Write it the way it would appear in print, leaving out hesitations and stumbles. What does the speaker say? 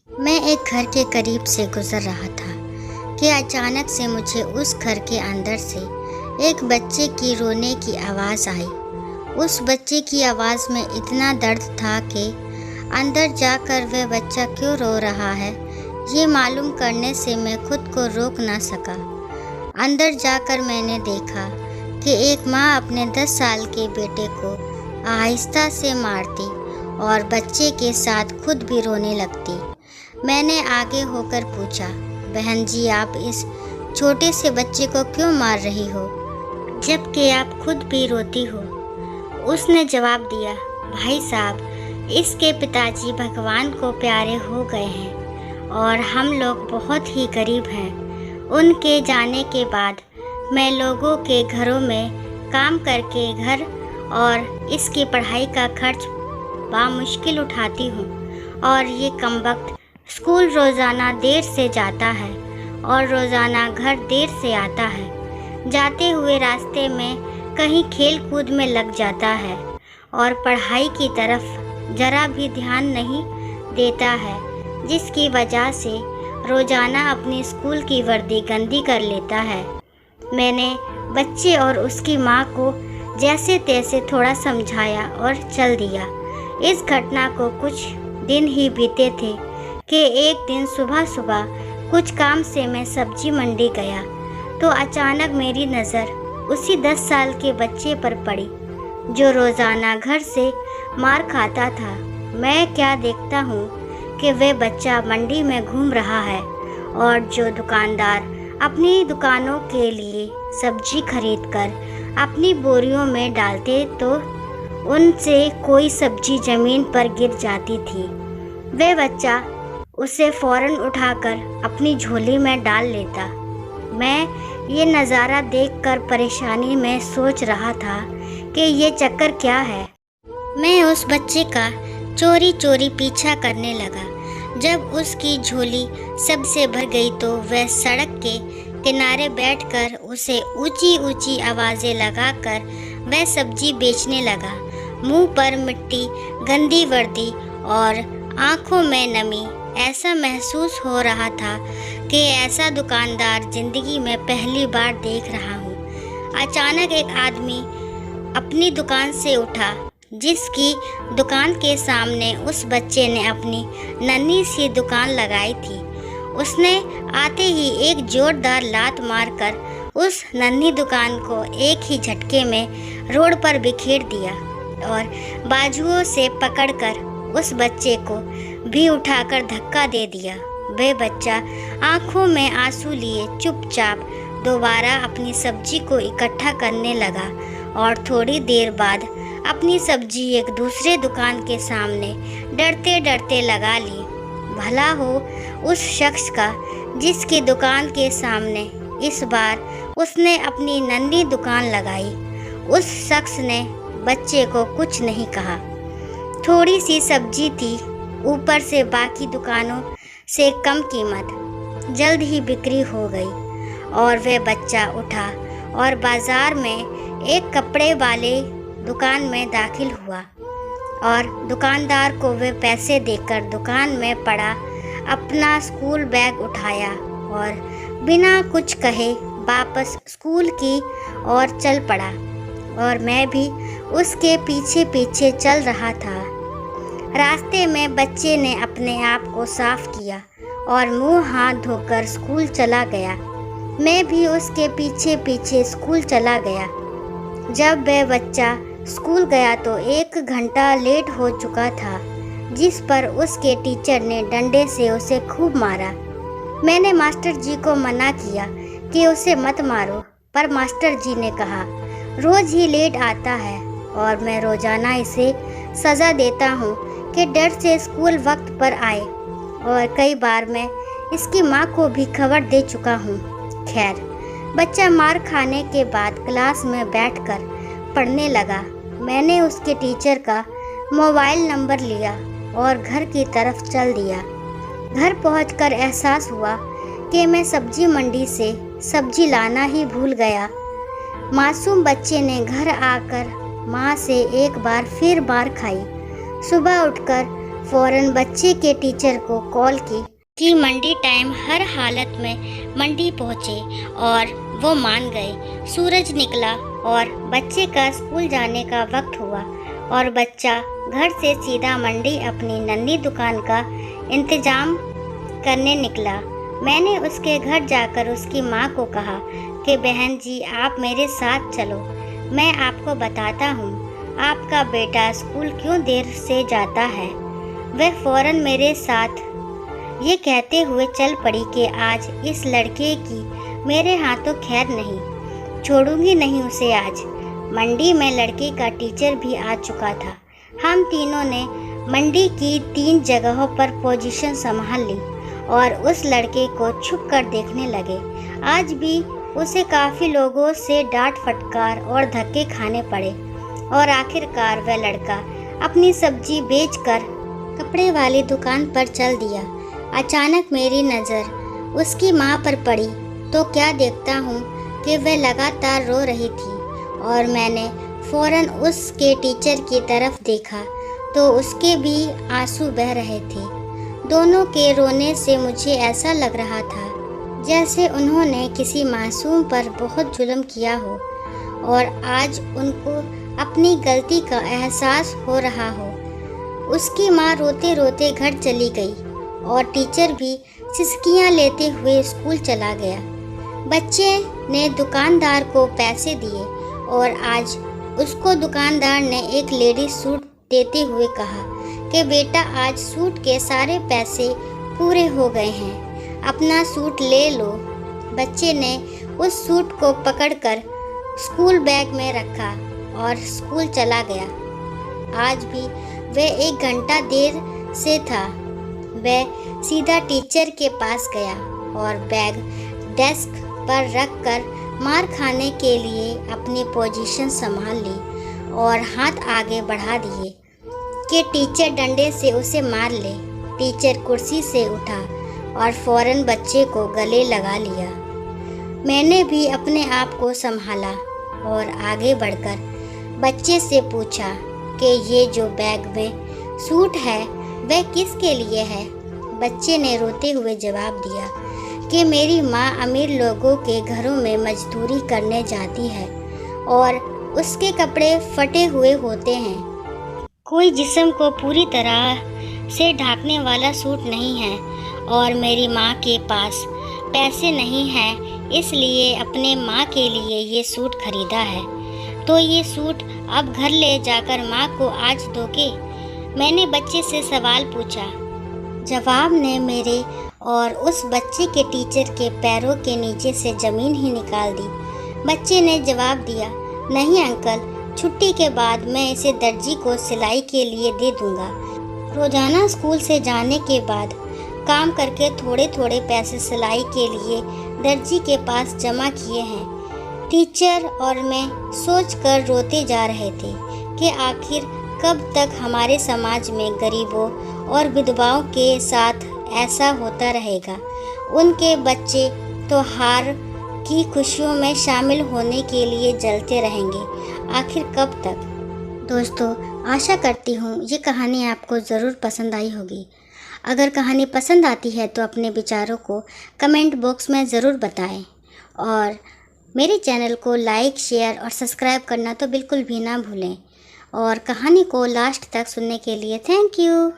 मैं एक घर के करीब से गुजर रहा था कि अचानक से मुझे उस घर के अंदर से एक बच्चे की रोने की आवाज़ आई। उस बच्चे की आवाज़ में इतना दर्द था कि अंदर जाकर वह बच्चा क्यों रो रहा है ये मालूम करने से मैं खुद को रोक ना सका। अंदर जाकर मैंने देखा कि एक माँ अपने 10 साल के बेटे को आहिस्ता से मारती और बच्चे के साथ खुद भी रोने लगती। मैंने आगे होकर पूछा, बहन जी, आप इस छोटे से बच्चे को क्यों मार रही हो जबकि आप खुद भी रोती हो? उसने जवाब दिया, भाई साहब, इसके पिताजी भगवान को प्यारे हो गए हैं और हम लोग बहुत ही गरीब हैं। उनके जाने के बाद मैं लोगों के घरों में काम करके घर और इसकी पढ़ाई का खर्च बामुश्किल उठाती हूँ और ये कमबख्त स्कूल रोज़ाना देर से जाता है और रोज़ाना घर देर से आता है। जाते हुए रास्ते में कहीं खेल कूद में लग जाता है और पढ़ाई की तरफ ज़रा भी ध्यान नहीं देता है, जिसकी वजह से रोज़ाना अपनी स्कूल की वर्दी गंदी कर लेता है। मैंने बच्चे और उसकी माँ को जैसे तैसे थोड़ा समझाया और चल दिया। इस घटना को कुछ दिन ही बीते थे कि एक दिन सुबह सुबह कुछ काम से मैं सब्जी मंडी गया तो अचानक मेरी नज़र उसी 10 साल के बच्चे पर पड़ी जो रोज़ाना घर से मार खाता था। मैं क्या देखता हूँ कि वह बच्चा मंडी में घूम रहा है और जो दुकानदार अपनी दुकानों के लिए सब्जी खरीदकर अपनी बोरियों में डालते तो उनसे कोई सब्जी ज़मीन पर गिर जाती थी। वह बच्चा उसे फ़ौरन उठाकर अपनी झोली में डाल लेता। मैं ये नज़ारा देखकर परेशानी में सोच रहा था कि ये चक्कर क्या है। मैं उस बच्चे का चोरी चोरी पीछा करने लगा। जब उसकी झोली सबसे भर गई तो वह सड़क के किनारे बैठकर उसे ऊंची ऊंची आवाज़ें लगाकर वह सब्जी बेचने लगा। मुंह पर मिट्टी, गंदी वर्दी और आँखों में नमी। ऐसा महसूस हो रहा था कि ऐसा दुकानदार ज़िंदगी में पहली बार देख रहा हूँ। अचानक एक आदमी अपनी दुकान से उठा जिसकी दुकान के सामने उस बच्चे ने अपनी नन्ही सी दुकान लगाई थी। उसने आते ही एक जोरदार लात मारकर उस नन्ही दुकान को एक ही झटके में रोड पर बिखेर दिया और बाजुओं से पकड़कर उस बच्चे को भी उठाकर धक्का दे दिया। वह बच्चा आंखों में आंसू लिए चुपचाप दोबारा अपनी सब्जी को इकट्ठा करने लगा और थोड़ी देर बाद अपनी सब्जी एक दूसरे दुकान के सामने डरते डरते लगा ली। भला हो उस शख्स का जिसकी दुकान के सामने इस बार उसने अपनी नन्ही दुकान लगाई। उस शख्स ने बच्चे को कुछ नहीं कहा। थोड़ी सी सब्जी थी, ऊपर से बाकी दुकानों से कम कीमत। जल्द ही बिक्री हो गई और वह बच्चा उठा और बाज़ार में एक कपड़े वाले दुकान में दाखिल हुआ और दुकानदार को वह पैसे देकर दुकान में पड़ा अपना स्कूल बैग उठाया और बिना कुछ कहे वापस स्कूल की ओर चल पड़ा और मैं भी उसके पीछे पीछे चल रहा था। रास्ते में बच्चे ने अपने आप को साफ किया और मुंह हाथ धोकर स्कूल चला गया। मैं भी उसके पीछे पीछे स्कूल चला गया। जब वह बच्चा स्कूल गया तो 1 घंटा लेट हो चुका था, जिस पर उसके टीचर ने डंडे से उसे खूब मारा। मैंने मास्टर जी को मना किया कि उसे मत मारो, पर मास्टर जी ने कहा, रोज़ ही लेट आता है और मैं रोज़ाना इसे सज़ा देता हूँ कि डर से स्कूल वक्त पर आए और कई बार मैं इसकी माँ को भी खबर दे चुका हूँ। खैर, बच्चा मार खाने के बाद क्लास में बैठकर पढ़ने लगा। मैंने उसके टीचर का मोबाइल नंबर लिया और घर की तरफ चल दिया। घर पहुंचकर एहसास हुआ कि मैं सब्जी मंडी से सब्जी लाना ही भूल गया। मासूम बच्चे ने घर आकर माँ से एक बार फिर मार खाई। सुबह उठकर फौरन बच्चे के टीचर को कॉल की कि मंडी टाइम हर हालत में मंडी पहुँचे और वो मान गए। सूरज निकला और बच्चे का स्कूल जाने का वक्त हुआ और बच्चा घर से सीधा मंडी अपनी नन्ही दुकान का इंतजाम करने निकला। मैंने उसके घर जाकर उसकी माँ को कहा कि बहन जी आप मेरे साथ चलो, मैं आपको बताता हूँ आपका बेटा स्कूल क्यों देर से जाता है। वह फौरन मेरे साथ ये कहते हुए चल पड़ी कि आज इस लड़के की मेरे हाथों खैर नहीं, छोड़ूंगी नहीं उसे आज। मंडी में लड़के का टीचर भी आ चुका था। हम तीनों ने मंडी की 3 जगहों पर पोजीशन संभाल ली और उस लड़के को छुप कर देखने लगे। आज भी उसे काफ़ी लोगों से डांट फटकार और धक्के खाने पड़े और आखिरकार वह लड़का अपनी सब्जी बेचकर कपड़े वाली दुकान पर चल दिया। अचानक मेरी नज़र उसकी माँ पर पड़ी तो क्या देखता हूँ कि वह लगातार रो रही थी और मैंने फ़ौरन उसके टीचर की तरफ देखा तो उसके भी आंसू बह रहे थे। दोनों के रोने से मुझे ऐसा लग रहा था जैसे उन्होंने किसी मासूम पर बहुत जुल्म किया हो और आज उनको अपनी गलती का एहसास हो रहा हो। उसकी माँ रोते रोते घर चली गई और टीचर भी सिसकियाँ लेते हुए स्कूल चला गया। बच्चे ने दुकानदार को पैसे दिए और आज उसको दुकानदार ने एक लेडीज सूट देते हुए कहा कि बेटा आज सूट के सारे पैसे पूरे हो गए हैं, अपना सूट ले लो। बच्चे ने उस सूट को पकड़कर स्कूल बैग में रखा और स्कूल चला गया। आज भी वह 1 घंटा देर से था। वह सीधा टीचर के पास गया और बैग डेस्क पर रखकर मार खाने के लिए अपनी पोजीशन संभाल ली और हाथ आगे बढ़ा दिए कि टीचर डंडे से उसे मार ले। टीचर कुर्सी से उठा और फौरन बच्चे को गले लगा लिया। मैंने भी अपने आप को संभाला और आगे बढ़कर बच्चे से पूछा कि ये जो बैग में सूट है वह किसके लिए है। बच्चे ने रोते हुए जवाब दिया कि मेरी माँ अमीर लोगों के घरों में मजदूरी करने जाती है और उसके कपड़े फटे हुए होते हैं। कोई जिस्म को पूरी तरह से ढकने वाला सूट नहीं है और मेरी माँ के पास पैसे नहीं हैं, इसलिए अपने माँ के लिए ये सूट खरीदा है। तो ये सूट अब घर ले जाकर माँ को आज दोगे? मैंने बच्चे से सवाल पूछा। जवाब ने मेरे और उस बच्चे के टीचर के पैरों के नीचे से ज़मीन ही निकाल दी। बच्चे ने जवाब दिया, नहीं अंकल, छुट्टी के बाद मैं इसे दर्जी को सिलाई के लिए दे दूंगा। रोज़ाना स्कूल से जाने के बाद काम करके थोड़े थोड़े पैसे सिलाई के लिए दर्जी के पास जमा किए हैं। टीचर और मैं सोचकर रोते जा रहे थे कि आखिर कब तक हमारे समाज में गरीबों और विधवाओं के साथ ऐसा होता रहेगा। उनके बच्चे तो हार की खुशियों में शामिल होने के लिए जलते रहेंगे। आखिर कब तक? दोस्तों, आशा करती हूँ ये कहानी आपको ज़रूर पसंद आई होगी। अगर कहानी पसंद आती है तो अपने विचारों को कमेंट बॉक्स में ज़रूर बताएं और मेरे चैनल को लाइक, शेयर और सब्सक्राइब करना तो बिल्कुल भी ना भूलें। और कहानी को लास्ट तक सुनने के लिए थैंक यू।